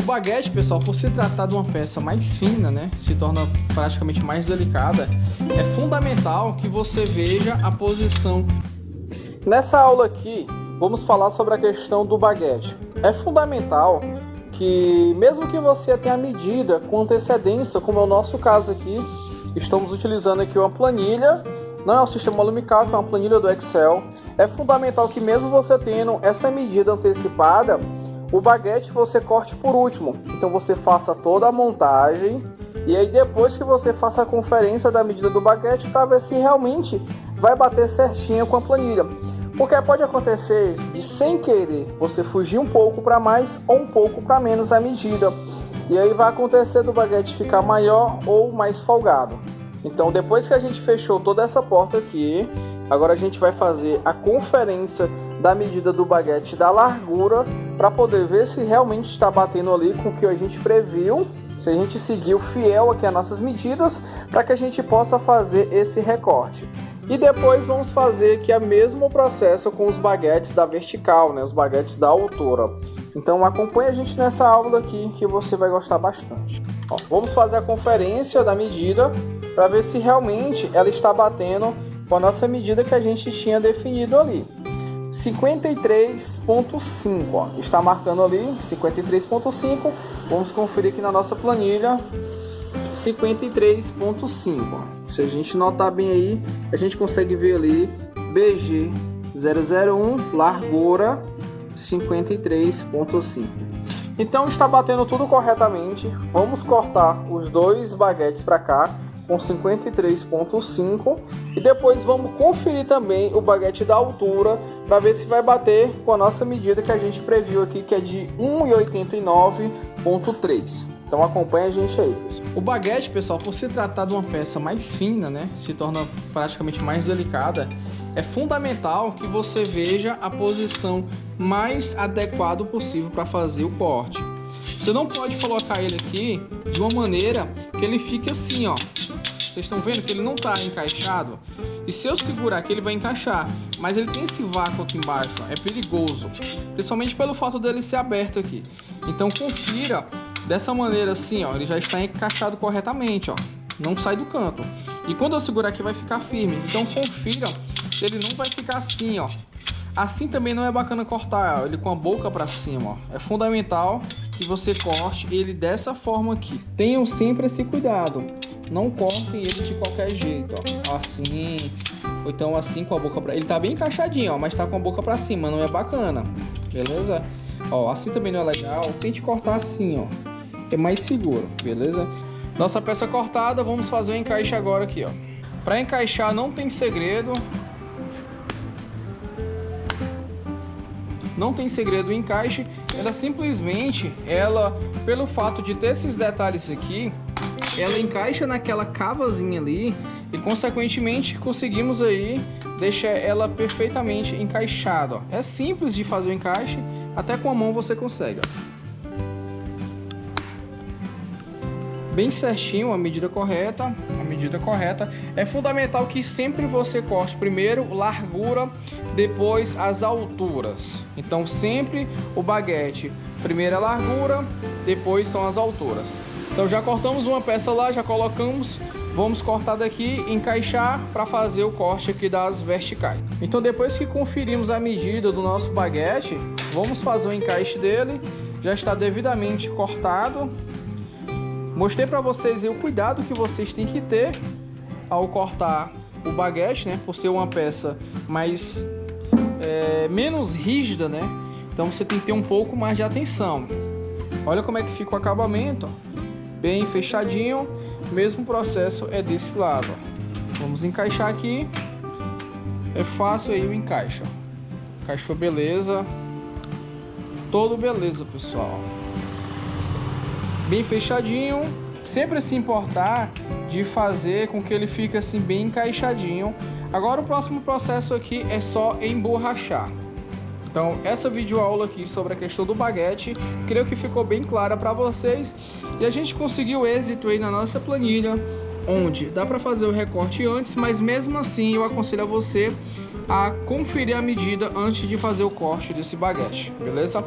baguete, pessoal, por se tratar de uma peça mais fina, né, se torna praticamente mais delicada, é fundamental que você veja a posição. Nessa aula aqui, vamos falar sobre a questão do baguete. É fundamental que, mesmo que você tenha a medida com antecedência, como é o nosso caso aqui, estamos utilizando aqui uma planilha, não é um sistema Lumicalc, é uma planilha do Excel. É fundamental que, mesmo você tendo essa medida antecipada, o baguete você corte por último. Então você faça toda a montagem e aí depois que você faça a conferência da medida do baguete para ver se realmente vai bater certinho com a planilha. Porque pode acontecer de, sem querer, você fugir um pouco para mais ou um pouco para menos a medida. E aí vai acontecer do baguete ficar maior ou mais folgado. Então depois que a gente fechou toda essa porta aqui, agora a gente vai fazer a conferência da medida do baguete da largura para poder ver se realmente está batendo ali com o que a gente previu, se a gente seguiu fiel aqui as nossas medidas, para que a gente possa fazer esse recorte. E depois vamos fazer aqui o mesmo processo com os baguetes da vertical, né, os baguetes da altura. Então acompanhe a gente nessa aula aqui que você vai gostar bastante. Ó, vamos fazer a conferência da medida para ver se realmente ela está batendo com a nossa medida que a gente tinha definido ali. 53,5, ó, está marcando ali 53,5. Vamos conferir aqui na nossa planilha 53,5. Se a gente notar bem aí, a gente consegue ver ali BG 001, largura 53,5. Então está batendo tudo corretamente. Vamos cortar os dois baguetes para cá com 53,5 e depois vamos conferir também o baguete da altura para ver se vai bater com a nossa medida que a gente previu aqui, que é de 1,89,3. Então acompanha a gente aí, pessoal. O baguete, pessoal, por se tratar de uma peça mais fina, né, se torna praticamente mais delicada, é fundamental que você veja a posição mais adequada possível para fazer o corte. Você não pode colocar ele aqui de uma maneira que ele fique assim, ó. Vocês estão vendo que ele não está encaixado? E se eu segurar aqui, ele vai encaixar. Mas ele tem esse vácuo aqui embaixo, ó. É perigoso. Principalmente pelo fato dele ser aberto aqui. Então confira dessa maneira assim, ó. Ele já está encaixado corretamente, ó. Não sai do canto. E quando eu segurar aqui, vai ficar firme. Então confira se ele não vai ficar assim, ó. Assim também não é bacana cortar, ó, ele com a boca para cima, ó. É fundamental que você corte ele dessa forma aqui. Tenham sempre esse cuidado. Não cortem ele de qualquer jeito, ó. Assim, ou então assim com a boca pra... Ele tá bem encaixadinho, ó, mas tá com a boca para cima, não é bacana. Beleza? Ó, assim também não é legal. Tente cortar assim, ó. É mais seguro, beleza? Nossa peça cortada, vamos fazer o encaixe agora aqui, ó. Para encaixar não tem segredo. Não tem segredo o encaixe, ela pelo fato de ter esses detalhes aqui, ela encaixa naquela cavazinha ali e consequentemente conseguimos aí deixar ela perfeitamente encaixada, ó. É simples de fazer o encaixe, até com a mão você consegue, ó. Bem certinho, a medida correta. É fundamental que sempre você corte primeiro largura, depois as alturas. Então sempre o baguete, primeiro a largura, depois são as alturas. Então já cortamos uma peça lá, já colocamos, vamos cortar daqui, encaixar para fazer o corte aqui das verticais. Então depois que conferimos a medida do nosso baguete, vamos fazer o encaixe dele. Já está devidamente cortado. Mostrei para vocês aí o cuidado que vocês têm que ter ao cortar o baguete, né? Por ser uma peça mais menos rígida, né? Então você tem que ter um pouco mais de atenção. Olha como é que fica o acabamento, ó. Bem fechadinho. O mesmo processo é desse lado, ó. Vamos encaixar aqui. É fácil aí o encaixe, ó. Encaixou, beleza. Todo beleza, pessoal. Bem fechadinho, sempre se importar de fazer com que ele fique assim bem encaixadinho. Agora o próximo processo aqui é só emborrachar. Então essa videoaula aqui sobre a questão do baguete, creio que ficou bem clara para vocês e a gente conseguiu êxito aí na nossa planilha, onde dá para fazer o recorte antes, mas mesmo assim eu aconselho a você a conferir a medida antes de fazer o corte desse baguete, beleza?